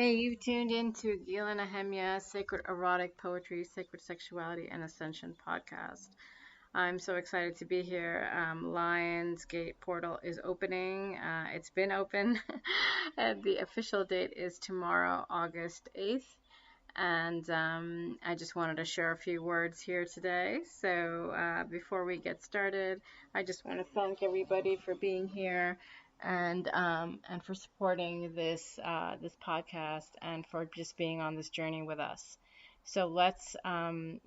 Hey, you've tuned in to Gila Nehemia Sacred Erotic Poetry, Sacred Sexuality, and Ascension podcast. I'm so excited to be here. Lions Gate portal is opening. It's been open, and the official date is tomorrow, August 8th. And I just wanted to share a few words here today. So before we get started, I just want to thank everybody for being here and for supporting this podcast and for just being on this journey with us. So let's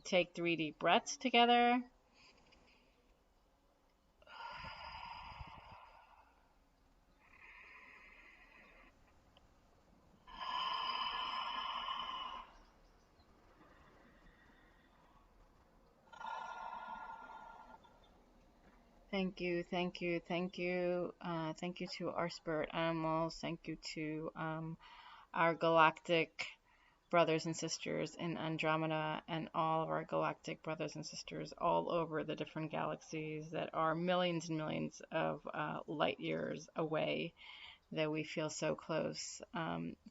take 3 deep breaths together. Thank you, thank you, thank you. Thank you to our spirit animals. Thank you to our galactic brothers and sisters in Andromeda and all of our galactic brothers and sisters all over the different galaxies that are millions and millions of light years away that we feel so close.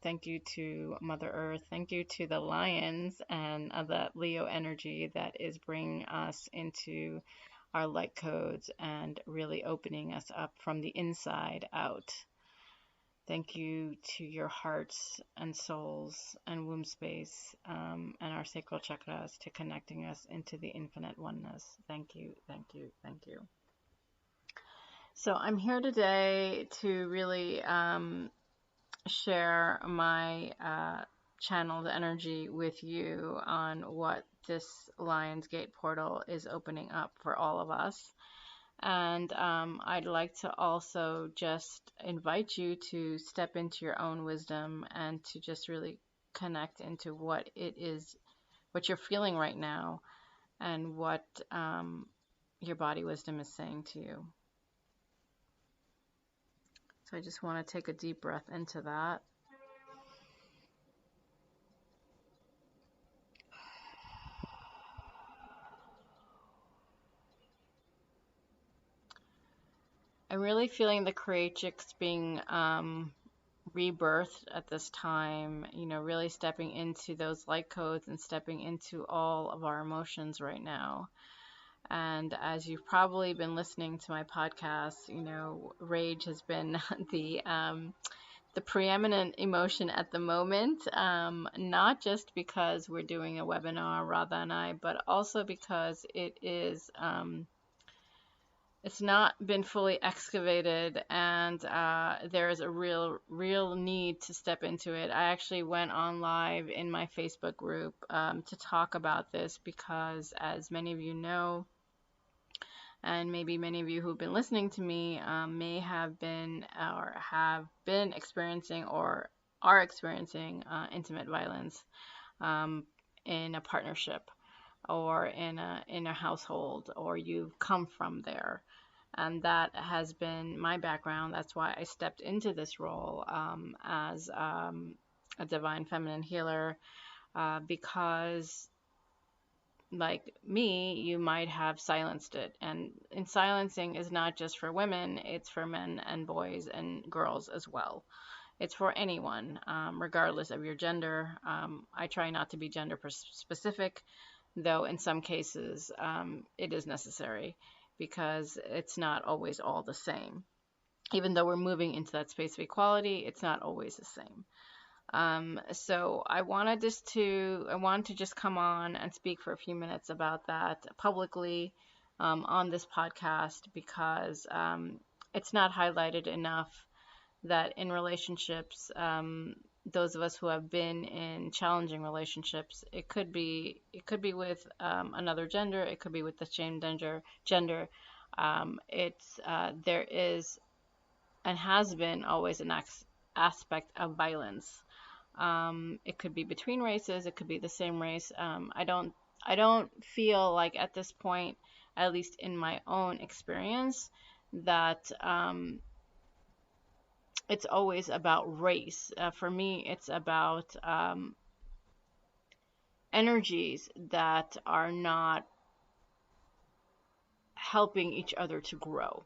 Thank you to Mother Earth. Thank you to the lions and the Leo energy that is bringing us into our light codes and really opening us up from the inside out. Thank you to your hearts and souls and womb space and our sacral chakras to connecting us into the infinite oneness. Thank you, thank you, thank you. So I'm here today to really share my channeled energy with you on what this Lions Gate portal is opening up for all of us. And I'd like to also just invite you to step into your own wisdom and to just really connect into what it is, what you're feeling right now, and what your body wisdom is saying to you. So I just want to take a deep breath into that. I'm really feeling the creatrix being rebirthed at this time, really stepping into those light codes and stepping into all of our emotions right now. And as you've probably been listening to my podcast, rage has been the preeminent emotion at the moment, not just because we're doing a webinar, Radha and I, but also because it is it's not been fully excavated, and there is a real need to step into it. I actually went on live in my Facebook group to talk about this because, as many of you know, and maybe many of you who've been listening to me may have been or have been experiencing or are experiencing intimate violence in a partnership or in a household, or you've come from there. And that has been my background. That's why I stepped into this role as a divine feminine healer, because like me, you might have silenced it. And silencing is not just for women, it's for men and boys and girls as well. It's for anyone, regardless of your gender. I try not to be gender specific, though in some cases it is necessary, because it's not always all the same. Even though we're moving into that space of equality, it's not always the same. So I wanted to just come on and speak for a few minutes about that publicly on this podcast, because it's not highlighted enough that in relationships, those of us who have been in challenging relationships, it could be with another gender, it could be with the same gender. There is and has been always an aspect of violence. It could be between races, it could be the same race. I don't feel like at this point, at least in my own experience, that it's always about race. For me, it's about energies that are not helping each other to grow.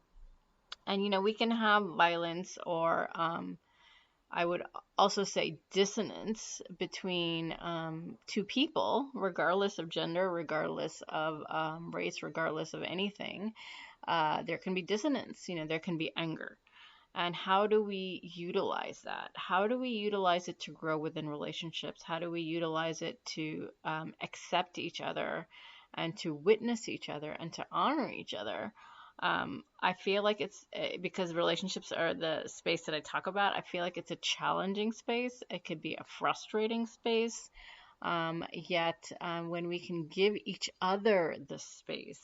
And we can have violence or I would also say dissonance between two people, regardless of gender, regardless of race, regardless of anything. There can be dissonance, there can be anger. And how do we utilize that? How do we utilize it to grow within relationships? How do we utilize it to accept each other and to witness each other and to honor each other? I feel like it's because relationships are the space that I talk about. I feel like it's a challenging space. It could be a frustrating space. Yet, when we can give each other the space,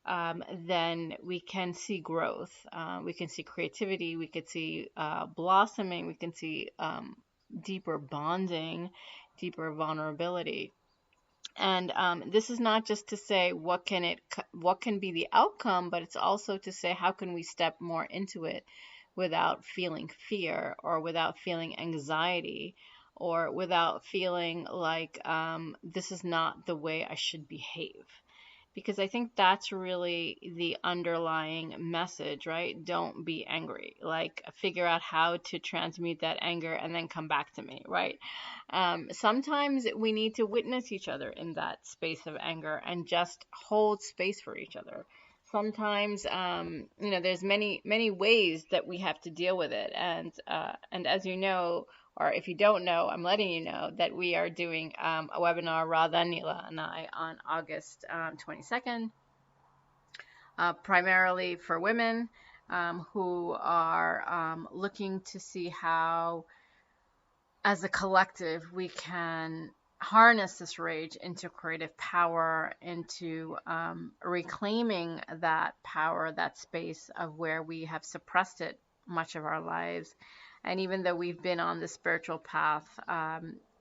then we can see growth. We can see creativity. We could see blossoming. We can see deeper bonding, deeper vulnerability. And this is not just to say what can be the outcome, but it's also to say how can we step more into it without feeling fear or without feeling anxiety or without feeling like this is not the way I should behave, because I think that's really the underlying message, right? Don't be angry. Like, figure out how to transmute that anger and then come back to me, right? Sometimes we need to witness each other in that space of anger and just hold space for each other. Sometimes, there's many ways that we have to deal with it, and as you know, or if you don't know, I'm letting you know that we are doing a webinar, Radha, Neela, and I, on August 22nd, primarily for women who are looking to see how, as a collective, we can harness this rage into creative power, into reclaiming that power, that space of where we have suppressed it much of our lives. And even though we've been on the spiritual path,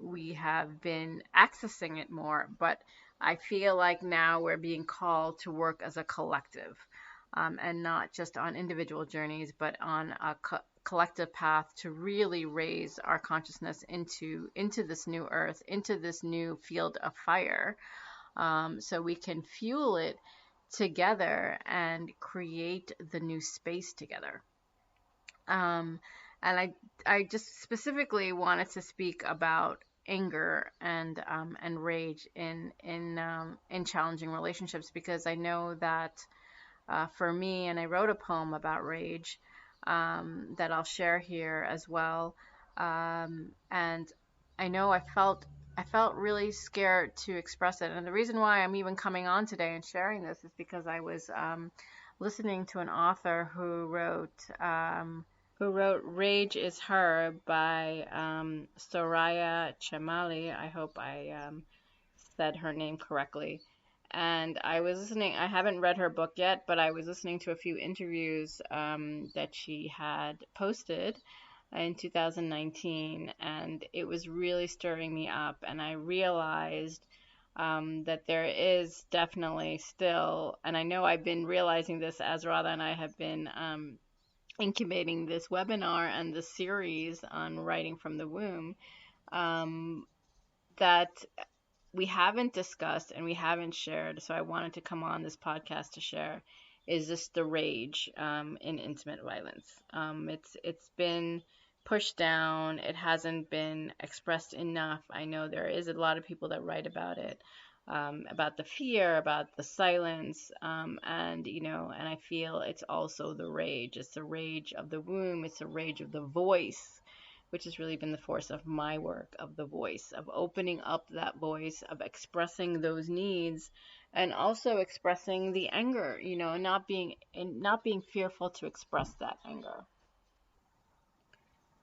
we have been accessing it more. But I feel like now we're being called to work as a collective, and not just on individual journeys, but on a collective path to really raise our consciousness into this new earth, into this new field of fire, so we can fuel it together and create the new space together. And I just specifically wanted to speak about anger and rage in challenging relationships, because I know that for me, and I wrote a poem about rage that I'll share here as well. And I know I felt really scared to express it. And the reason why I'm even coming on today and sharing this is because I was listening to an author who wrote Rage is Her by Soraya Chemaly. I hope I said her name correctly. And I was listening, I haven't read her book yet, but I was listening to a few interviews that she had posted in 2019, and it was really stirring me up. And I realized that there is definitely still, and I know I've been realizing this as Radha and I have been incubating this webinar and the series on writing from the womb, that we haven't discussed and we haven't shared, so I wanted to come on this podcast to share, is just the rage in intimate violence. It's been pushed down. It hasn't been expressed enough. I know there is a lot of people that write about it, about the fear, about the silence, and I feel it's also the rage. It's the rage of the womb. It's the rage of the voice, which has really been the force of my work, of the voice, of opening up that voice, of expressing those needs, and also expressing the anger, and not being fearful to express that anger.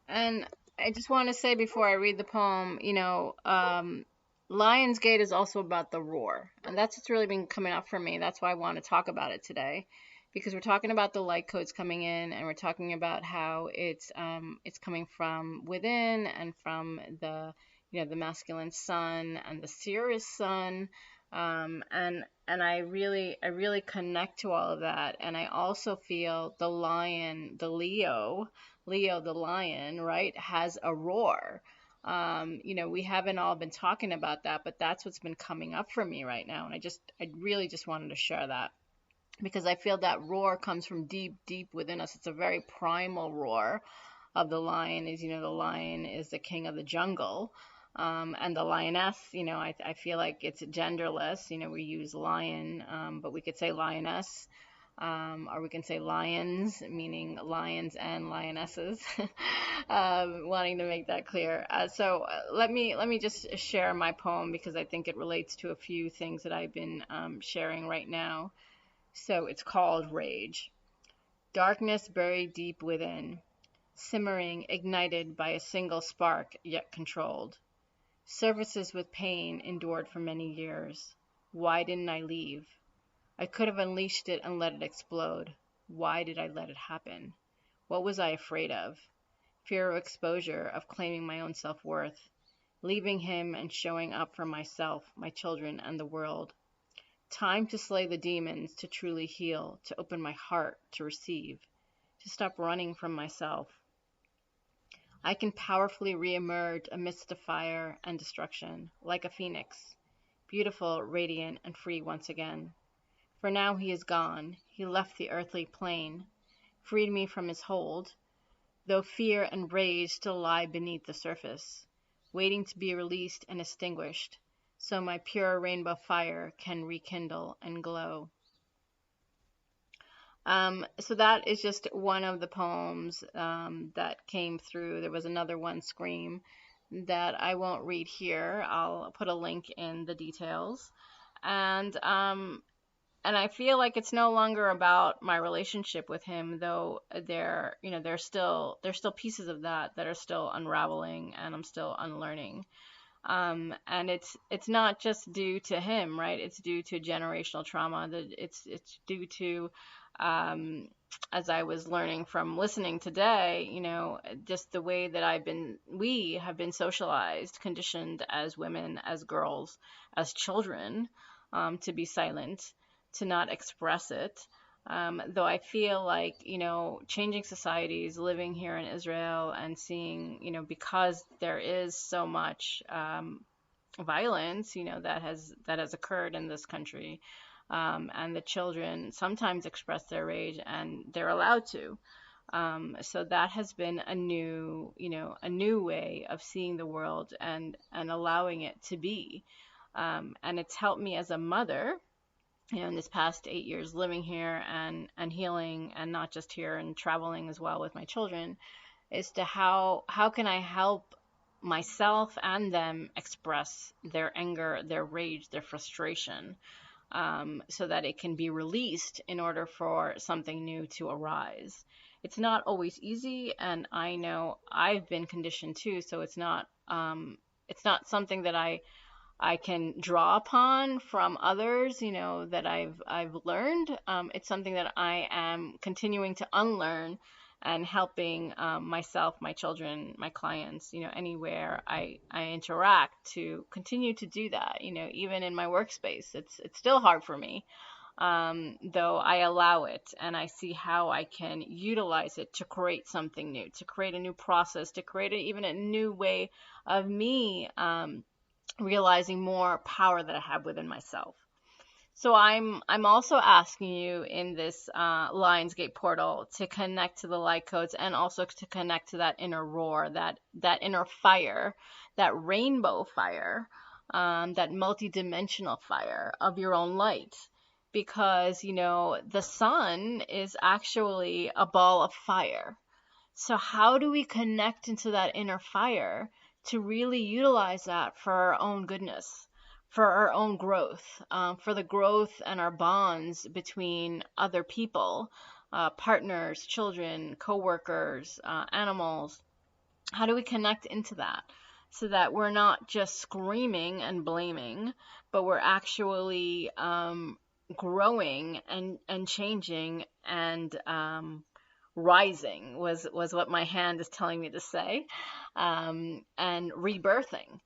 And I just want to say before I read the poem, Lionsgate is also about the roar, and that's what's really been coming up for me. That's why I want to talk about it today, because we're talking about the light codes coming in, and we're talking about how it's coming from within and from the masculine sun and the Sirius sun, and I really connect to all of that, and I also feel the lion, the Leo the lion, right, has a roar. We haven't all been talking about that, but that's what's been coming up for me right now. And I really just wanted to share that, because I feel that roar comes from deep, deep within us. It's a very primal roar. of the lion is, the lion is the king of the jungle. And the lioness, I feel like it's genderless. We use lion, but we could say lioness, or we can say lions, meaning lions and lionesses. Wanting to make that clear. So let me just share my poem because I think it relates to a few things that I've been sharing right now. So it's called Rage. Darkness buried deep within, simmering, ignited by a single spark, yet controlled. Services with pain endured for many years. Why didn't I leave? I could have unleashed it and let it explode. Why did I let it happen? What was I afraid of? Fear of exposure, of claiming my own self-worth, leaving him and showing up for myself, my children, and the world. Time to slay the demons, to truly heal, to open my heart to receive, to stop running from myself. I can powerfully reemerge amidst the fire and destruction, like a phoenix, beautiful, radiant, and free once again. For now he is gone. He left the earthly plane, freed me from his hold, though fear and rage still lie beneath the surface, waiting to be released and extinguished, so my pure rainbow fire can rekindle and glow. So that is just one of the poems that came through. There was another one, Scream, that I won't read here. I'll put a link in the details. And I feel like it's no longer about my relationship with him, though there's still pieces of that are still unraveling, and I'm still unlearning. And it's not just due to him, right? It's due to generational trauma. That it's due to, as I was learning from listening today, just the way that we have been socialized, conditioned as women, as girls, as children, to be silent, to not express it. Though I feel like, changing societies, living here in Israel and seeing, because there is so much violence, that has occurred in this country, and the children sometimes express their rage and they're allowed to. So that has been a new way of seeing the world and allowing it to be. And it's helped me as a mother, in this past 8 years living here and healing, and not just here, and traveling as well with my children, is to how can I help myself and them express their anger, their rage, their frustration, so that it can be released in order for something new to arise. It's not always easy, and I know I've been conditioned too, so it's not something that I can draw upon from others, that I've learned. It's something that I am continuing to unlearn, and helping myself, my children, my clients, anywhere I interact, to continue to do that. Even in my workspace, it's still hard for me, though I allow it and I see how I can utilize it to create something new, to create a new process, to create even a new way of me realizing more power that I have within myself. So I'm also asking you in this Lionsgate portal to connect to the light codes, and also to connect to that inner roar, that inner fire, that rainbow fire, that multidimensional fire of your own light. Because, the sun is actually a ball of fire. So how do we connect into that inner fire to really utilize that for our own goodness, for our own growth, for the growth and our bonds between other people, partners, children, coworkers, animals? How do we connect into that so that we're not just screaming and blaming, but we're actually growing and changing and rising was what my hand is telling me to say, and rebirthing.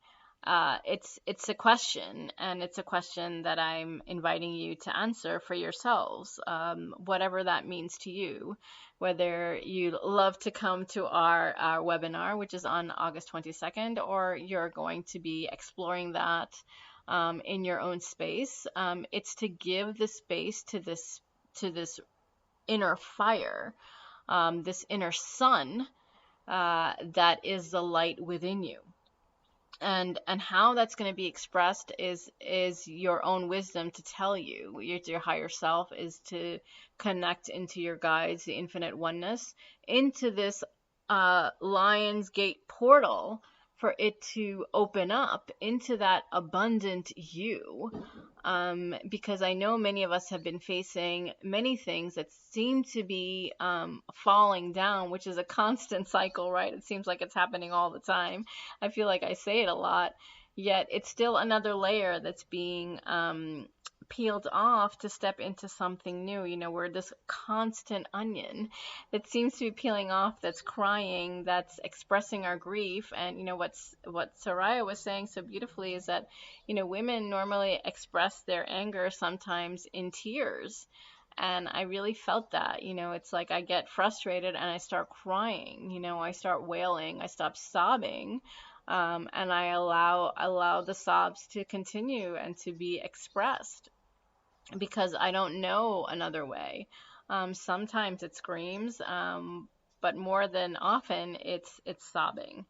It's a question, and it's a question that I'm inviting you to answer for yourselves, whatever that means to you. Whether you love to come to our webinar, which is on August 22nd, or you're going to be exploring that in your own space. It's to give the space to this inner fire, this inner sun, that is the light within you. And how that's going to be expressed is your own wisdom to tell you. Your higher self is to connect into your guides, the infinite oneness, into this Lion's Gate portal, for it to open up into that abundant you. Because I know many of us have been facing many things that seem to be falling down, which is a constant cycle, right? It seems like it's happening all the time. I feel like I say it a lot, yet it's still another layer that's being peeled off to step into something new. You know, we're this constant onion that seems to be peeling off, that's crying, that's expressing our grief. And you know, what Soraya was saying so beautifully is that, you know, women normally express their anger sometimes in tears. And I really felt that. You know, it's like I get frustrated and I start crying, you know, I start wailing, I stop sobbing, and I allow the sobs to continue and to be expressed, because I don't know another way. Sometimes it screams, but more than often it's sobbing.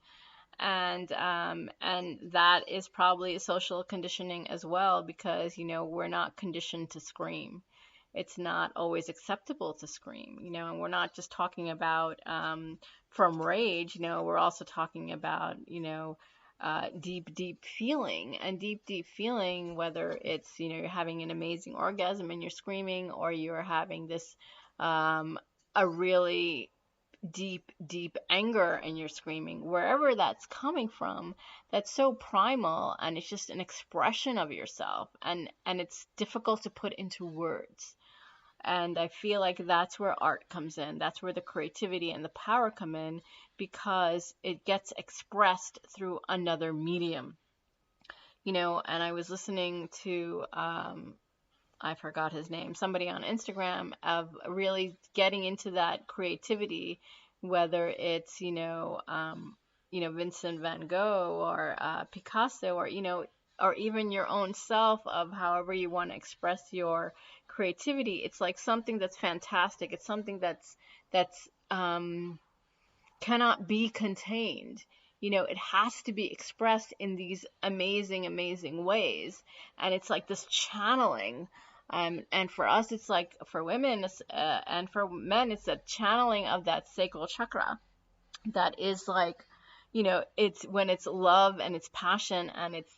And that is probably social conditioning as well, because you know, we're not conditioned to scream. It's not always acceptable to scream, you know. And we're not just talking about from rage, you know, we're also talking about, you know, deep feeling. And deep feeling, whether it's, you know, you're having an amazing orgasm and you're screaming, or you're having this a really deep anger and you're screaming, wherever that's coming from, that's so primal, and it's just an expression of yourself, and it's difficult to put into words. And I feel like that's where art comes in, that's where the creativity and the power come in, because it gets expressed through another medium, you know. And I was listening to I forgot his name, somebody on Instagram, of really getting into that creativity, whether it's, you know, Vincent van Gogh, or Picasso, or, you know, or even your own self, of however you want to express your creativity. It's like something that's fantastic. It's something that's cannot be contained. You know, it has to be expressed in these amazing ways. And it's like this channeling. And for us, it's like, for women, and for men, it's a channeling of that sacral chakra. That is like, you know, it's when it's love and it's passion and it's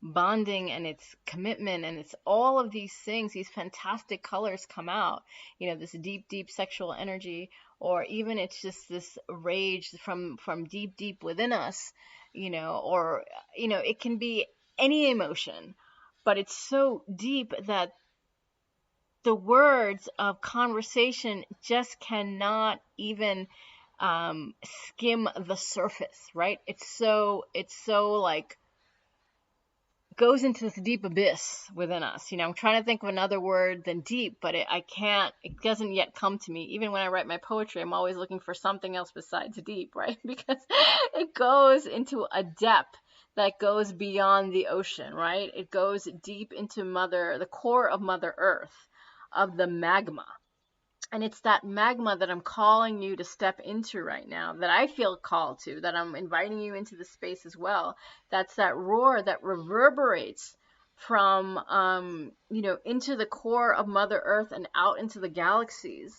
bonding and it's commitment, and it's all of these things, these fantastic colors come out, you know, this deep sexual energy. Or even it's just this rage from deep within us, you know. Or, you know, it can be any emotion, but it's so deep that the words of conversation just cannot even skim the surface, right? It's so like, goes into this deep abyss within us. You know, I'm trying to think of another word than deep, but I can't, it doesn't yet come to me. Even when I write my poetry, I'm always looking for something else besides deep, right? Because it goes into a depth that goes beyond the ocean, right? It goes deep into the core of Mother Earth, of the magma. And it's that magma that I'm calling you to step into right now, that I feel called to, that I'm inviting you into the space as well. That's that roar that reverberates from, you know, into the core of Mother Earth and out into the galaxies.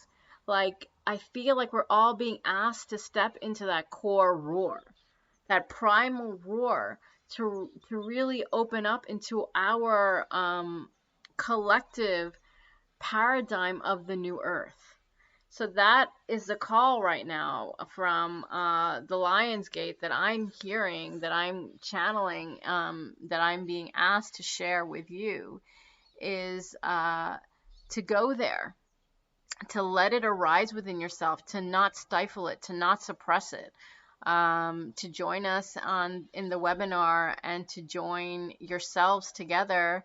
Like, I feel like we're all being asked to step into that core roar, that primal roar, to really open up into our collective paradigm of the new earth. So that is the call right now from the Lion's Gate, that I'm hearing, that I'm channeling, that I'm being asked to share with you, is to go there, to let it arise within yourself, to not stifle it, to not suppress it, to join us in the webinar, and to join yourselves together,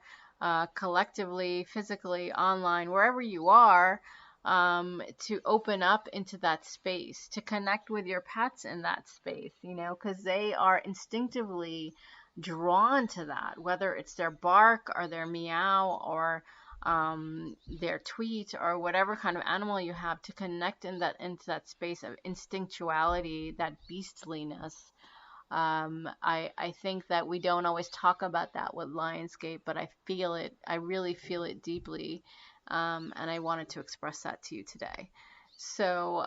collectively, physically, online, wherever you are, to open up into that space, to connect with your pets in that space, you know, because they are instinctively drawn to that, whether it's their bark or their meow, or their tweet, or whatever kind of animal you have, to connect into that space of instinctuality, that beastliness. I think that we don't always talk about that with Lionsgate, but I feel it. I really feel it deeply, and I wanted to express that to you today. So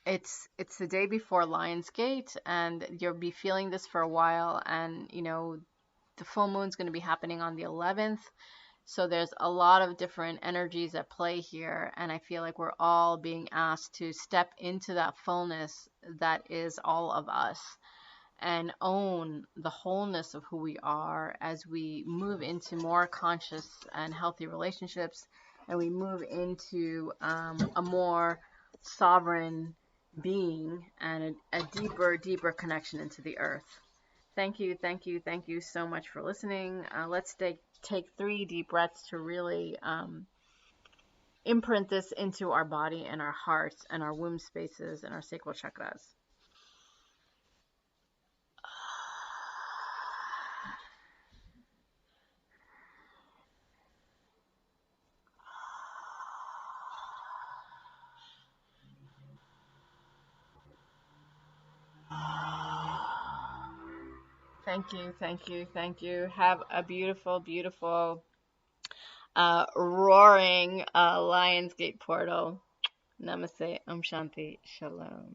it's the day before Lionsgate, and you'll be feeling this for a while. And the full moon's going to be happening on the 11th. So there's a lot of different energies at play here, and I feel like we're all being asked to step into that fullness that is all of us, and own the wholeness of who we are as we move into more conscious and healthy relationships, and we move into a more sovereign being, and a deeper, deeper connection into the earth. Thank you, thank you, thank you so much for listening. Let's take 3 deep breaths to really imprint this into our body and our hearts and our womb spaces and our sacral chakras. Thank you, thank you, thank you. Have a beautiful, beautiful, roaring Lionsgate portal. Namaste, Om Shanti, Shalom.